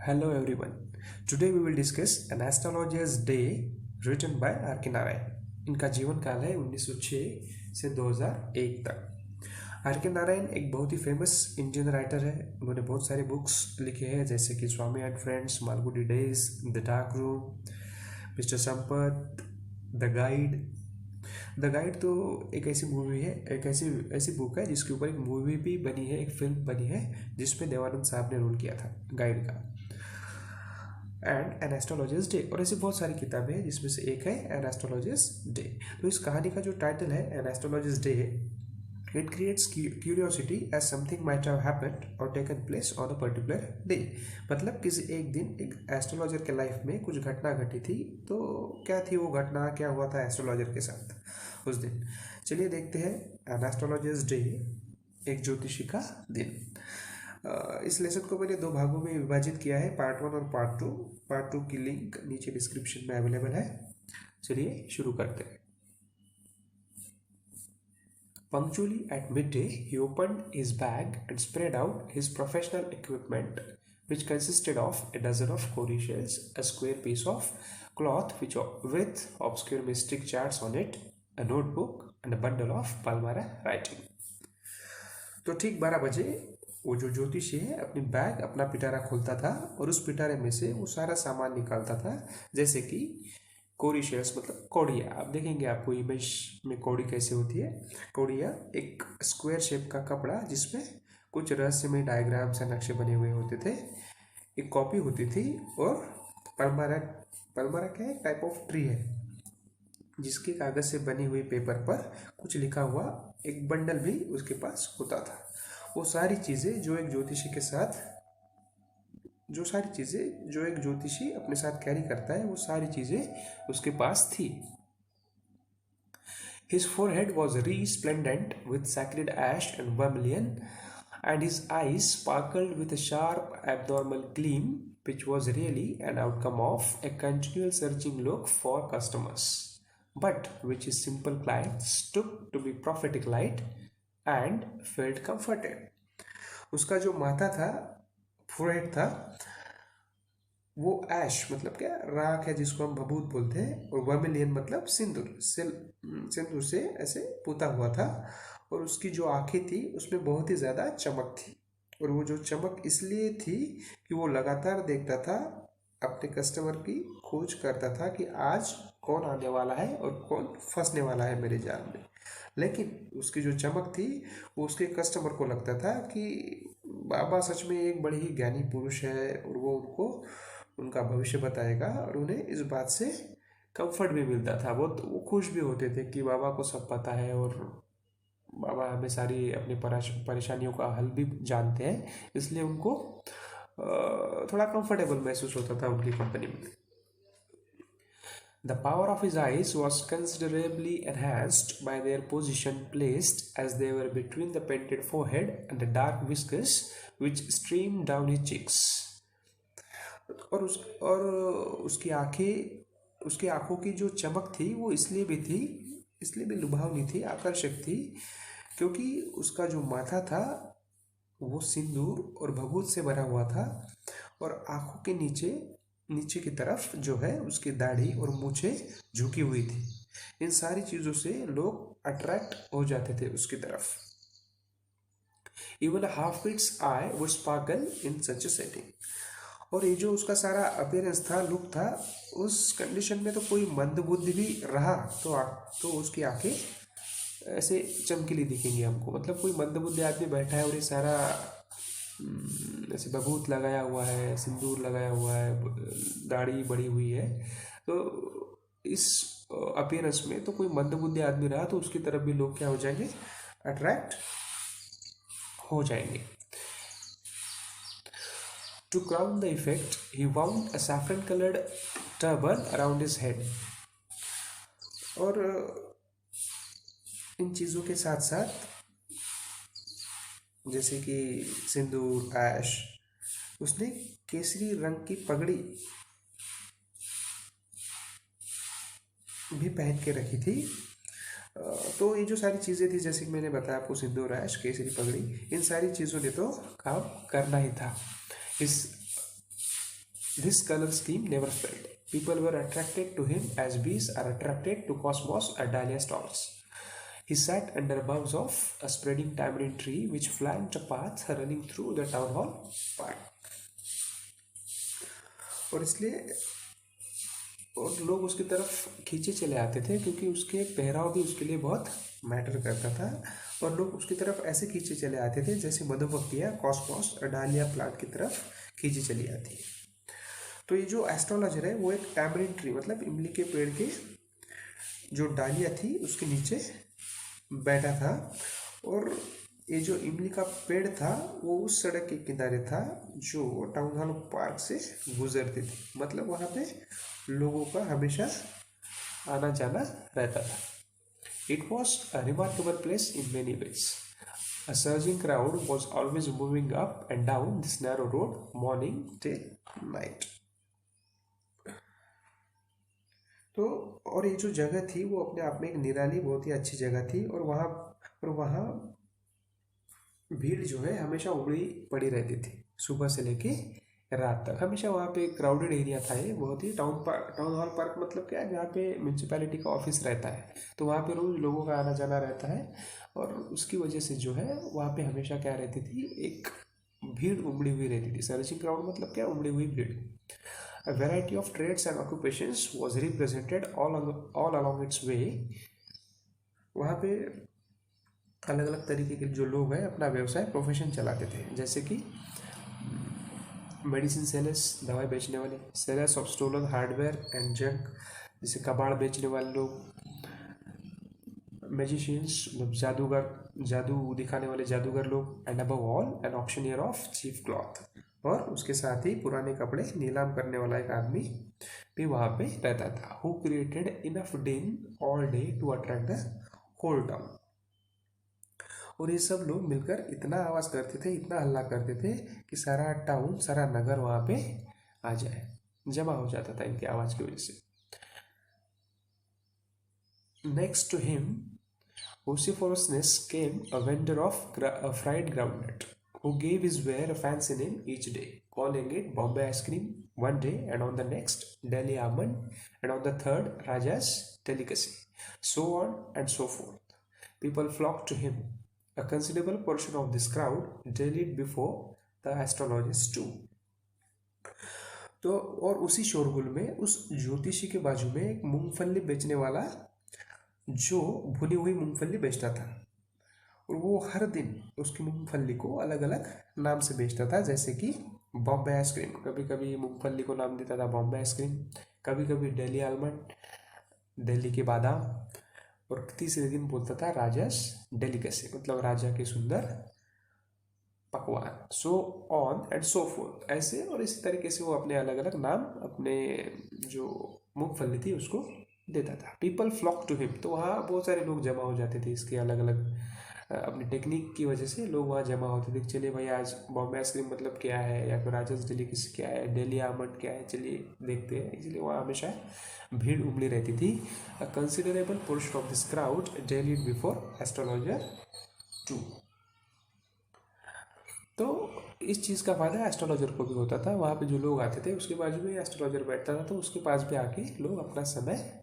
Hello everyone. Today we will discuss an astrologer's day written by R.K. Narayan. इनका जीवन काल है 1906 से 2001 तक. आर के नारायण एक बहुत ही फेमस इंडियन राइटर है. उन्होंने बहुत सारे बुक्स लिखे हैं जैसे कि Swami and friends, Malgudi days, the dark room, mister Sampath, the guide. The guide तो एक ऐसी मूवी है, एक ऐसी ऐसी बुक है जिसके ऊपर एक मूवी भी बनी है, एक फिल्म बनी है जिसमें देवानंद साहब ने रोल किया था गाइड का. एंड एन एस्ट्रोलॉजर्स डे, और ऐसी बहुत सारी किताबें हैं जिसमें से एक है एन एस्ट्रोलॉजर्स डे. तो इस कहानी का जो टाइटल है an astrologer's day, it creates curiosity as something might have happened और taken place on a particular day. मतलब किसी एक दिन एक एस्ट्रोलॉजर के लाइफ में कुछ घटना घटी थी. तो क्या थी वो घटना, क्या हुआ था एस्ट्रोलॉजर के साथ उस दिन. चलिए देखते हैं एन एस्ट्रोलॉजर्स डे, एक ज्योतिषी का दिन. इस लेसन को मैंने दो भागों में विभाजित किया है, पार्ट 1 और पार्ट 2. पार्ट 2 की लिंक नीचे डिस्क्रिप्शन में अवेलेबल है. चलिए शुरू करते हैं. Punctually at midday, he opened his bag and spread out his professional equipment, which consisted of a dozen of cowrie shells, a square piece of cloth with obscure mystic charts on it, a notebook, and a bundle of Palmyra writing. तो ठीक 12 बजे वो जो ज्योतिषी है अपनी bag, अपना पिटारा खोलता था और उस पिटारे में से वो सारा सामान निकालता था, जैसे कि कौड़ी शेल्स मतलब कौड़िया. आप देखेंगे आपको इमेज में कौड़ी कैसे होती है. कौड़िया एक स्क्वायर शेप का कपड़ा जिसमें कुछ रहस्यमय डायग्राम्स या नक्शे बने हुए होते थे. एक कॉपी होती थी. और पलमारा, पलमारा क्या है, टाइप ऑफ ट्री है जिसके कागज से बनी हुई पेपर पर कुछ लिखा हुआ एक बंडल भी उसके पास होता था. वो सारी चीज़ें जो एक ज्योतिषी के साथ, जो सारी चीज़ें जो एक ज्योतिषी अपने साथ कैरी करता है, वो सारी चीज़ें उसके पास थी. His forehead was resplendent with sacred ash and vermilion, and his eyes sparkled with a sharp abnormal gleam, which was really an outcome of a continual searching look for customers, but which his simple clients took to be prophetic light and felt comforted. उसका जो माथा था, forehead था, वो ऐश मतलब क्या, राख है जिसको हम भभूत बोलते हैं, और वर्मिलियन मतलब सिंदूर, सिंदूर से ऐसे पुता हुआ था. और उसकी जो आंखें थी उसमें बहुत ही ज़्यादा चमक थी. और वो जो चमक इसलिए थी कि वो लगातार देखता था, अपने कस्टमर की खोज करता था कि आज कौन आने वाला है और कौन फंसने वाला है मेरे जाल में. लेकिन उसकी जो चमक थी वो उसके कस्टमर को लगता था कि बाबा सच में एक बड़े ही ज्ञानी पुरुष है और वो उनको उनका भविष्य बताएगा. और उन्हें इस बात से कंफर्ट भी मिलता था. वो खुश भी होते थे कि बाबा को सब पता है और बाबा हमें सारी अपनी परेशानियों का हल भी जानते हैं. इसलिए उनको थोड़ा कंफर्टेबल महसूस होता था उनकी कंपनी में. The power of his eyes was considerably enhanced by their position, placed as they were between the painted forehead and the dark whiskers which streamed down his cheeks. और उसकी आंखें, उसकी आंखों की जो चमक थी वो इसलिए भी थी, इसलिए भी लुभावनी थी, आकर्षक थी, क्योंकि उसका जो माथा था वो सिंदूर और भभूत से भरा हुआ था. और आंखों के नीचे नीचे की तरफ जो है उसकी दाढ़ी और मूछें झुकी हुई थी. इन सारी चीज़ों से लोग अट्रैक्ट हो जाते थे उसकी तरफ. Even half it's I would sparkle in such A setting. और ये जो उसका सारा अपीयरेंस था, लुक था, उस कंडीशन में तो कोई मंदबुद्धि भी रहा तो उसकी आंखें ऐसे चमकीली दिखेंगी हमको. मतलब कोई मंदबुद्धि आदमी बैठा है और ये सारा ऐसे भभूत लगाया हुआ है, सिंदूर लगाया हुआ है, दाढ़ी बढ़ी हुई है, तो इस अपीयरेंस में तो कोई मंदबुद्धि आदमी रहा तो उसकी तरफ भी लोग क्या हो जाएंगे, अट्रैक्ट हो जाएंगे. To crown the effect, he wound a saffron-colored turban around his head. और इन चीज़ों के साथ साथ जैसे कि सिंदूर, ऐश, उसने केसरी रंग की पगड़ी भी पहन के रखी थी. तो ये जो सारी चीज़ें थी, जैसे कि मैंने बताया आपको, सिंदूर, ऐश, केसरी पगड़ी, इन सारी चीज़ों ने तो काम करना ही था. इस This color scheme never failed. People were attracted to him as bees are attracted to cosmos or dahlia stalks. He sat under boughs of a spreading tamarind tree which flanked a path running through the town hall park. और इसलिए और लोग उसकी तरफ खींचे चले आते थे क्योंकि उसके पहराव भी उसके लिए बहुत मैटर करता था, और लोग उसकी तरफ ऐसे खींचे चले आते थे जैसे मधुमक्खियाँ कॉस्मोस और डालिया प्लांट की तरफ खींची चली आती है। तो ये जो एस्ट्रोलॉजर है वो एक टैमरिन ट्री मतलब इमली के पेड़ के जो डालिया थी उसके नीचे बैठा था, और ये जो इमली का पेड़ था वो उस सड़क के किनारे था जो टाउन हॉल पार्क से गुजरती थी। मतलब वहाँ पे लोगों का हमेशा आना जाना रहता था। It was a remarkable place in many ways. A surging crowd was always moving up and down this narrow road morning till night. तो और ये जो जगह थी वो अपने आप में एक निराली बहुत ही अच्छी जगह थी, और वहाँ भीड़ जो है हमेशा उमड़ी पड़ी रहती थी सुबह से लेके रात तक। हमेशा वहाँ पे क्राउडेड एरिया था, ये बहुत ही टाउन हॉल पार्क मतलब क्या है जहाँ पे म्यूनसिपैलिटी का ऑफिस रहता है, तो वहाँ पे रोज लोगों का आना जाना रहता है, और उसकी वजह से जो है वहाँ पे हमेशा क्या रहती थी, एक भीड़ उमड़ी हुई रहती थी। सर्चिंग क्राउड मतलब क्या, उमड़ी हुई भीड़। A variety of trades and occupations was represented all along its way. वहाँ पे अलग अलग तरीके के जो लोग हैं अपना व्यवसाय प्रोफेशन चलाते थे, जैसे कि मेडिसिन सेलर्स दवाई बेचने वाले, sellers of stolen hardware and junk जैसे कबाड़ बेचने वाले लोग, मैजिशियंस मतलब जादू दिखाने वाले जादूगर लोग, and above all an auctioneer of chief cloth, और उसके साथ ही पुराने कपड़े नीलाम करने वाला एक आदमी भी वहाँ पे रहता था, who created enough din all day to attract the whole town. और ये सब लोग मिलकर इतना आवाज़ करते थे, इतना हल्ला करते थे कि सारा टाउन सारा नगर वहाँ पे आ जाए, जमा हो जाता था इनकी आवाज़ की वजह से। Next to him Vociferousness came a vendor of fried groundnut, who gave his ware a fancy name each day, calling it Bombay ice cream one day, and on the next Delhi almond, and on the third Raja's delicacy, so on and so forth. People flocked to him. A considerable portion of this crowd dallied before the astrologers too. तो और उसी शोरगुल में उस ज्योतिषी के बाजू में एक मूंगफली बेचने वाला जो भुनी हुई मूंगफली बेचता था, और वो हर दिन उसकी मूंगफली को अलग अलग नाम से बेचता था, जैसे कि बॉम्बे आइसक्रीम, कभी कभी मूंगफली को नाम देता था बॉम्बे आइसक्रीम, कभी कभी दिल्ली आलमंड, दिल्ली के बादाम, और तीसरे दिन बोलता था राजास डेलिकेसी मतलब राजा के सुंदर पकवान, so on and so fourth, ऐसे और इसी तरीके से वो अपने अलग अलग नाम अपने जो मूंगफली थी उसको देता था। पीपल फ्लॉक टू हिम, तो वहाँ बहुत सारे लोग जमा हो जाते थे, इसके अलग अलग अपनी टेक्निक की वजह से लोग वहाँ जमा होते थे। चलिए भाई आज बॉम्बे आइसक्रीम मतलब क्या है, या फिर राजस डेलिकेसी क्या है, दिल्ली आलमंड क्या है, चलिए देखते हैं। इसलिए वहाँ हमेशा भीड़ उमड़ी रहती थी। A considerable portion of this crowd dallied before astrologer too. तो इस चीज़ का फ़ायदा एस्ट्रोलॉजर को भी होता था, वहाँ पे जो लोग आते थे उसके बाजू में एस्ट्रोलॉजर बैठता था, तो उसके पास भी आके लोग अपना समय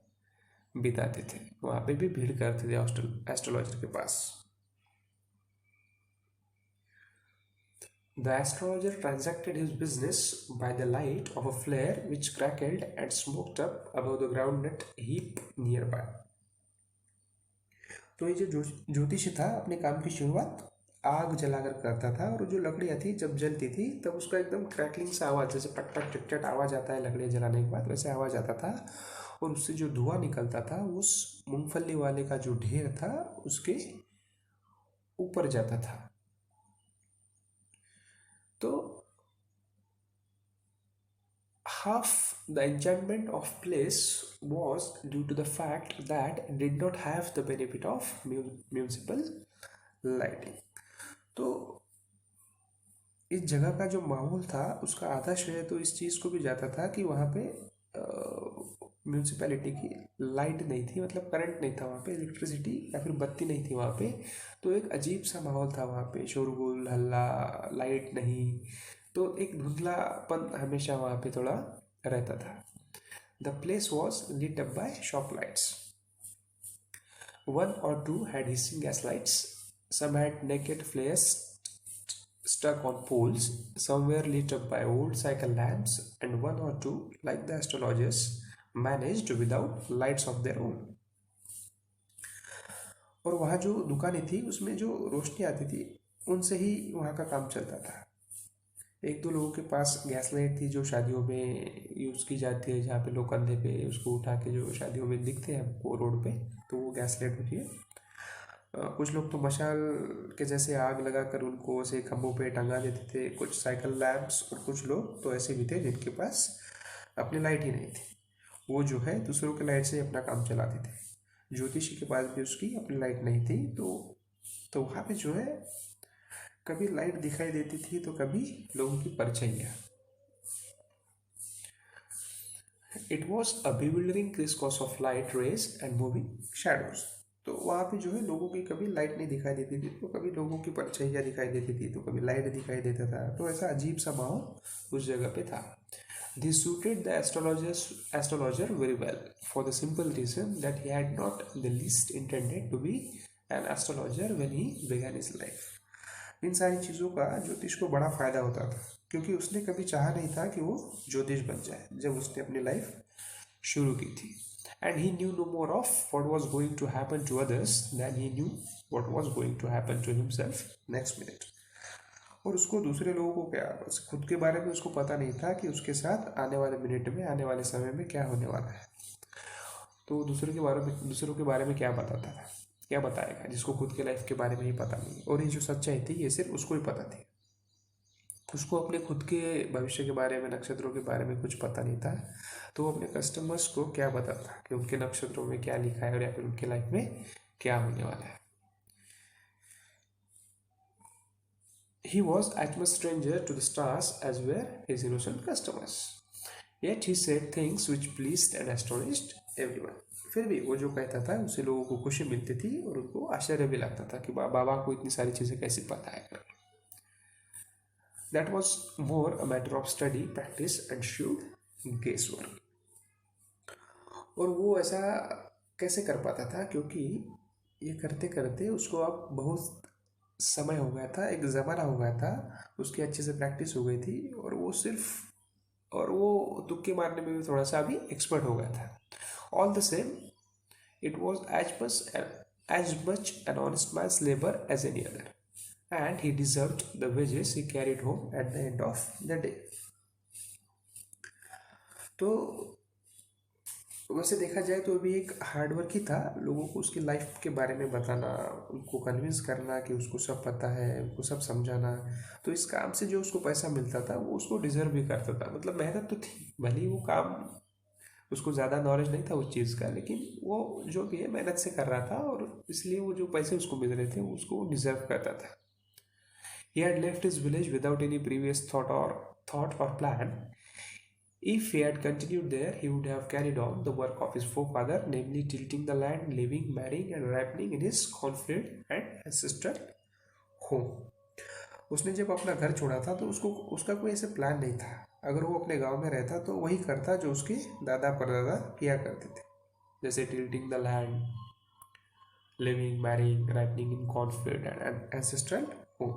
बिताते थे, वहाँ पे भी भीड़ करते थे एस्ट्रोलॉजर के पास। The astrologer transacted his business by the light of a flare which crackled and smoked up above the groundnut heap nearby. तो ये जो ज्योतिषी था अपने काम की शुरुआत आग जलाकर करता था, और जो लकड़ियाँ थी जब जलती थी तब उसका एकदम क्रैकलिंग सा आवाज़, जैसे टक टक टक टक आवाज़ आता है लकड़ियाँ जलाने के बाद, वैसे आवाज़ आता था, और उससे जो धुआं निकलता था उस मूंगफली वाले का जो ढेर था उसके ऊपर जाता था। तो half the enchantment of place was due to the fact that it did not have the benefit of municipal lighting. तो इस जगह का जो माहौल था उसका आधा श्रेय तो इस चीज़ को भी जाता था कि वहाँ पे म्यूनसिपैलिटी की लाइट नहीं थी, मतलब करंट नहीं था वहाँ पे, इलेक्ट्रिसिटी या फिर बत्ती नहीं थी वहाँ पे, तो एक अजीब सा माहौल था वहाँ पे, शोरगुल हल्ला, लाइट नहीं, तो एक धुंधलापन हमेशा वहाँ पे थोड़ा रहता था. The place was lit up by shop lights. One or two had hissing gas lights. Some had naked flares stuck on poles. Some were lit up by old cycle lamps, and one or two, like the astrologers, managed without lights of their own. और वहाँ जो दुकानें थी उसमें जो रोशनी आती थी उनसे ही वहाँ का काम चलता था. एक दो लोगों के पास गैस लाइट थी जो शादियों में यूज़ की जाती है, जहाँ पे लोग कंधे पे उसको उठा के जो शादियों में दिखते हैं हमको रोड पे, तो वो गैस लाइट होती है. कुछ लोग तो मशाल के जैसे आग लगाकर उनको ऐसे खंभों पे टंगा देते थे. कुछ साइकिल लैम्प्स, और कुछ लोग तो ऐसे भी थे जिनके पास अपनी लाइट ही नहीं थी. वो जो है दूसरों के लाइट से अपना काम चलाते थे. ज्योतिषी के पास भी उसकी अपनी लाइट नहीं थी, तो वहाँ पे जो है कभी लाइट दिखाई देती थी तो कभी लोगों की परछाइयाँ. It was a bewildering crisscross of light rays and moving shadows. तो वहाँ पे जो है लोगों की कभी लाइट नहीं दिखाई देती थी, तो कभी लोगों की परछाइयाँ दिखाई देती थी, तो कभी लाइट दिखाई देता था. तो ऐसा अजीब सा माहौल उस जगह पे था. This suited the astrologer very well, for the simple reason that he had not the least intended to be an astrologer when he began his life. इन सारी चीज़ों का ज्योतिष को बड़ा फायदा होता था, क्योंकि उसने कभी चाहा नहीं था कि वो ज्योतिष बन जाए जब उसने अपनी लाइफ शुरू की थी. And he knew no more of what was going to happen to others than he knew what was going to happen to himself next minute. और उसको दूसरे लोगों को क्या, बस खुद के बारे में उसको पता नहीं था कि उसके साथ आने वाले मिनट में, आने वाले समय में क्या होने वाला है. तो दूसरों के बारे में क्या बताता था, क्या बताएगा जिसको खुद के लाइफ के बारे में ही पता नहीं. और ये जो सच्चाई थी ये सिर्फ उसको ही पता थी. उसको अपने खुद के भविष्य के बारे में, नक्षत्रों के बारे में कुछ पता नहीं था. तो वो अपने कस्टमर्स को क्या बताता कि उनके नक्षत्रों में क्या लिखा है और या फिर उनके लाइफ में क्या होने वाला है. He was as much stranger to the stars as were his innocent customers. Yet he said things which pleased and astonished everyone. फिर भी वो जो कहता था उससे लोगों को खुशी मिलती थी और उनको आश्चर्य भी लगता था कि बाबा को इतनी सारी चीज़ें कैसे पता है करके. That was more a matter of study, practice and shrewd guesswork. और वो ऐसा कैसे कर पाता था, क्योंकि ये करते करते उसको अब बहुत समय हो गया था, एक ज़माना हो गया था, उसकी अच्छे से प्रैक्टिस हो गई थी, और वो तुक्के मारने में भी थोड़ा सा अभी एक्सपर्ट हो गया था. All the same it was as much an honest man's labour as any other, and he deserved the wages he carried home at the end of the day. तो वैसे देखा जाए तो अभी एक हार्डवर्क ही था, लोगों को उसकी लाइफ के बारे में बताना, उनको कन्विंस करना कि उसको सब पता है, उनको सब समझाना. तो इस काम से जो उसको पैसा मिलता था वो उसको डिजर्व भी करता था. मतलब मेहनत तो थी, भले ही वो काम उसको ज़्यादा नॉलेज नहीं था उस चीज़ का, लेकिन वो जो भी है मेहनत से कर रहा था, और इसलिए वो जो पैसे उसको मिल रहे थे उसको डिजर्व करता था. He had left his village without any previous thought or plan. If he had continued there, he would have carried on the work of his forefather, namely tilling the land, living, marrying and ripening in his cornfield and ancestral home. उसने जब अपना घर छोड़ा था तो उसका कोई ऐसे प्लान नहीं था. अगर वो अपने गांव में रहता तो वही करता जो उसके दादा परदादा किया करते थे, जैसे tilting the land, living, marrying, ripening in cornfield and ancestral home.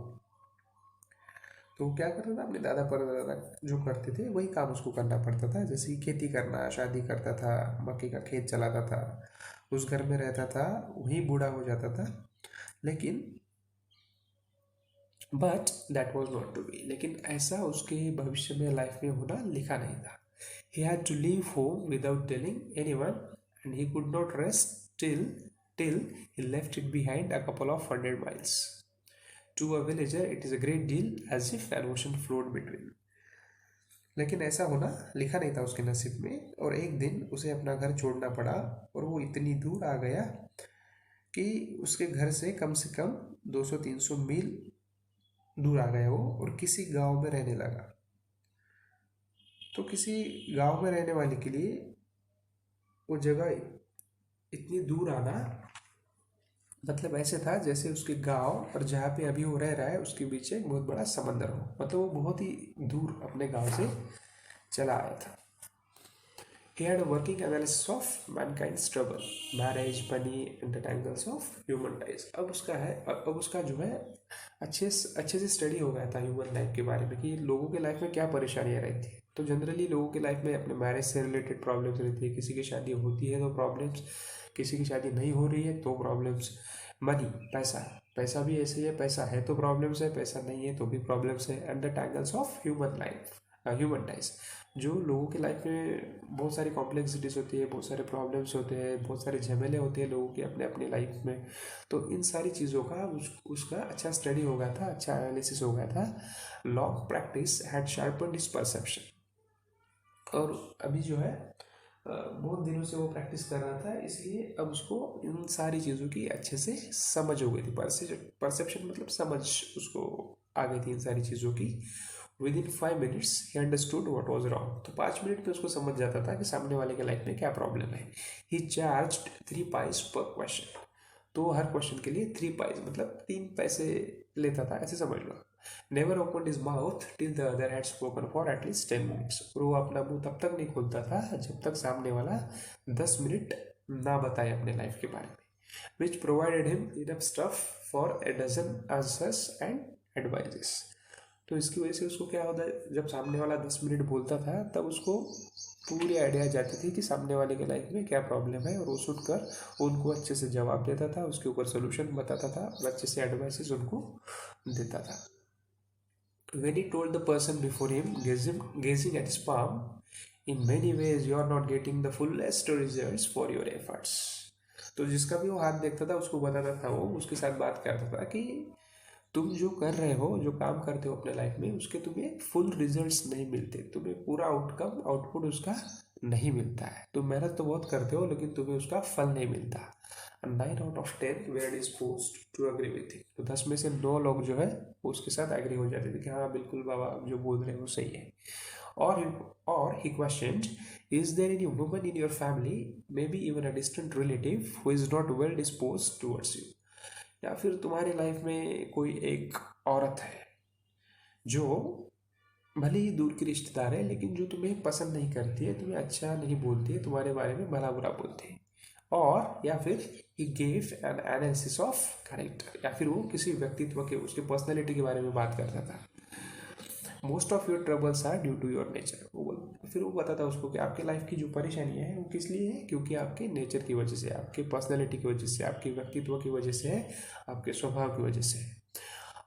तो वो क्या करता था, अपने दादा परदादा जो करते थे वही काम उसको करना पड़ता था. जैसे खेती करना, शादी करता था, मक्के का खेत चलाता था, उस घर में रहता था, वहीं बूढ़ा हो जाता था. लेकिन but that was not to be. लेकिन ऐसा उसके भविष्य में, लाइफ में होना लिखा नहीं था. He had to leave home without telling anyone, and he could not rest till he left it behind a couple of 100 miles. To a villager, it is a great deal, as if an ocean flowed between. लेकिन ऐसा होना लिखा नहीं था उसके नसीब में, और एक दिन उसे अपना घर छोड़ना पड़ा, और वो इतनी दूर आ गया कि उसके घर से कम 200-300 मील दूर आ गया वो, और किसी गांव में रहने लगा. तो किसी गांव में रहने वाले के लिए वो जगह इतनी दूर आना मतलब ऐसे था जैसे उसके गांव और जहाँ पे अभी वो रह रहा है उसके बीच एक बहुत बड़ा समंदर हो, मतलब वो बहुत ही दूर अपने गांव से चला आया था। He had a working analysis of mankind's trouble, marriage, money, and the tangles of human ties. अब उसका जो है अच्छे से स्टडी हो गया था ह्यूमन लाइफ के बारे में कि लोगों के लाइफ में क्या परेशानियां रहती है। तो जनरली लोगों के लाइफ में अपने मैरिज से रिलेटेड प्रॉब्लम्स रहती है, किसी की शादी होती है तो प्रॉब्लम्स, किसी की शादी नहीं हो रही है तो प्रॉब्लम्स। मनी, पैसा, पैसा भी ऐसे ही है, पैसा है तो प्रॉब्लम्स है, पैसा नहीं है तो भी प्रॉब्लम्स है। And the tangles of human life, human ties, जो लोगों की लाइफ में बहुत सारी कॉम्प्लेक्सिटीज होती है, बहुत सारे प्रॉब्लम्स होते हैं, बहुत सारे झमेले होते हैं लोगों के अपने अपने लाइफ में। तो इन सारी चीज़ों का उसका अच्छा स्टडी हो गया था, अच्छा एनालिसिस हो गया था। Long practice had sharpened his perception. और अभी जो है बहुत दिनों से वो प्रैक्टिस कर रहा था, इसलिए अब उसको इन सारी चीज़ों की अच्छे से समझ हो गई थी। परसेप्शन मतलब समझ उसको आ गई थी इन सारी चीज़ों की। With in 5 minutes he understood what was wrong. तो 5 मिनट में उसको समझ जाता था कि सामने वाले के लाइफ में क्या प्रॉब्लम है। ही चार्ज्ड 3 पाइस पर क्वेश्चन। तो हर क्वेश्चन के लिए 3 पाइस मतलब 3 पैसे लेता था, ऐसे समझ लो। Never open his mouth till the other had spoken for at least 10 minutes। और वो अपना मुंह तब तक नहीं खोलता था जब तक सामने वाला 10 मिनट ना बताए अपने लाइफ के बारे में। Which provided him enough stuff for a dozen answers and advices. तो इसकी वजह से उसको क्या होता है, जब सामने वाला 10 मिनट बोलता था तब उसको पूरी आइडिया जाती थी कि सामने वाले के लाइफ में क्या प्रॉब्लम है, और वो सुनकर उनको अच्छे से जवाब देता था, उसके ऊपर सोल्यूशन बताता था और अच्छे से एडवाइसेस उनको देता था। When he told the person before him, gazing at his palm, in many ways you are not getting the fullest results for your efforts। तो जिसका भी वो हाथ देखता था उसको बताता था, वो उसके साथ बात करता था कि तुम जो कर रहे हो, जो काम करते हो अपने लाइफ में, उसके तुम्हें फुल रिजल्ट्स नहीं मिलते, तुम्हें पूरा आउटपुट उसका नहीं मिलता है। तुम मेहनत तो बहुत करते हो लेकिन तुम्हें उसका फल नहीं मिलता। 9 out of 10 were disposed to agree with it. तो 10 में से 9 लोग जो है वो उसके साथ एग्री हो जाते थे कि हाँ बिल्कुल बाबा आप जो बोल रहे हैं वो सही है। और he questioned, is there any woman in your family, maybe even a distant relative, who is not well disposed towards you। या फिर तुम्हारे लाइफ में कोई एक औरत है जो भले ही दूर की रिश्तेदार है लेकिन जो तुम्हें पसंद नहीं करती है, तुम्हें अच्छा नहीं बोलती है, तुम्हारे बारे में भला बुरा बोलती है। और या फिर he gave an analysis of character, या फिर वो किसी व्यक्तित्व के, उसके पर्सनैलिटी के बारे में बात करता था। Most of your troubles are due to your nature. फिर वो बताता उसको कि आपके लाइफ की जो परेशानियां हैं वो किस लिए है, क्योंकि आपके नेचर की वजह से, आपके पर्सनैलिटी की वजह से, आपके व्यक्तित्व की वजह से है, आपके स्वभाव की वजह से है।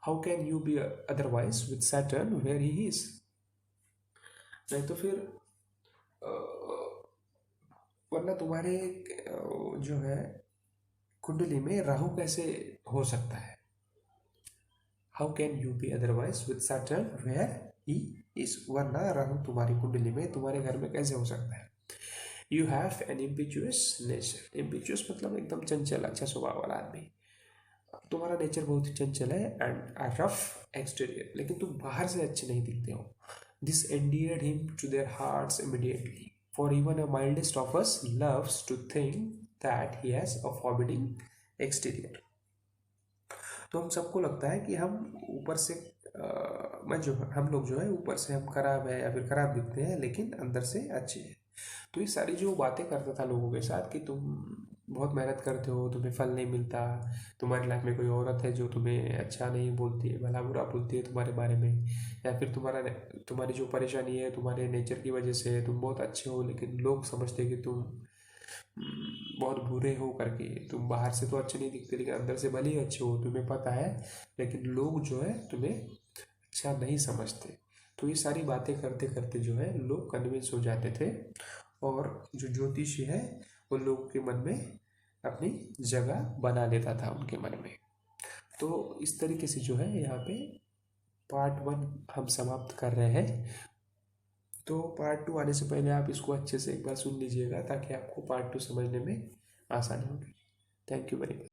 How can you be otherwise with Saturn where he is. नहीं तो फिर वरना तुम्हारे जो है कुंडली में राहु कैसे हो सकता है। How can you be otherwise with Saturn where he is, वरना राहु तुम्हारी कुंडली में, तुम्हारे घर में कैसे हो सकता है। You have an impetuous nature. Impetuous मतलब एकदम चंचल, अच्छा स्वभाव वाला आदमी। तुम्हारा नेचर बहुत ही चंचल है एंड रफ एक्सटीरियर, लेकिन तुम बाहर से अच्छे नहीं दिखते हो। This endeared him to their hearts immediately, for even a mildest of us loves to think that he has a forbidding exterior. तो हम सबको लगता है कि हम ऊपर से मैं जो हम लोग जो है ऊपर से हम खराब है या फिर खराब दिखते हैं लेकिन अंदर से अच्छे हैं। तो ये सारी जो बातें करता था लोगों के साथ कि तुम बहुत मेहनत करते हो, तुम्हें फल नहीं मिलता, तुम्हारी लाइफ में कोई औरत है जो तुम्हें अच्छा नहीं बोलती है, भला बुरा बोलती है तुम्हारे बारे में, या फिर तुम्हारी जो परेशानी है तुम्हारे नेचर की वजह से है, तुम बहुत अच्छे हो लेकिन लोग समझते हैं कि तुम बहुत बुरे हो करके। तुम बाहर से तो अच्छे नहीं दिखते लेकिन अंदर से भले ही अच्छे हो, तुम्हें पता है, लेकिन लोग जो है तुम्हें अच्छा नहीं समझते। तो ये सारी बातें करते करते जो है लोग कन्विंस हो जाते थे, और जो ज्योतिषी है वो लोगों के मन में अपनी जगह बना लेता था उनके मन में। तो इस तरीके से जो है यहाँ पे पार्ट 1 हम समाप्त कर रहे हैं। तो पार्ट 2 आने से पहले आप इसको अच्छे से एक बार सुन लीजिएगा ताकि आपको पार्ट 2 समझने में आसानी होगी। Thank you very much.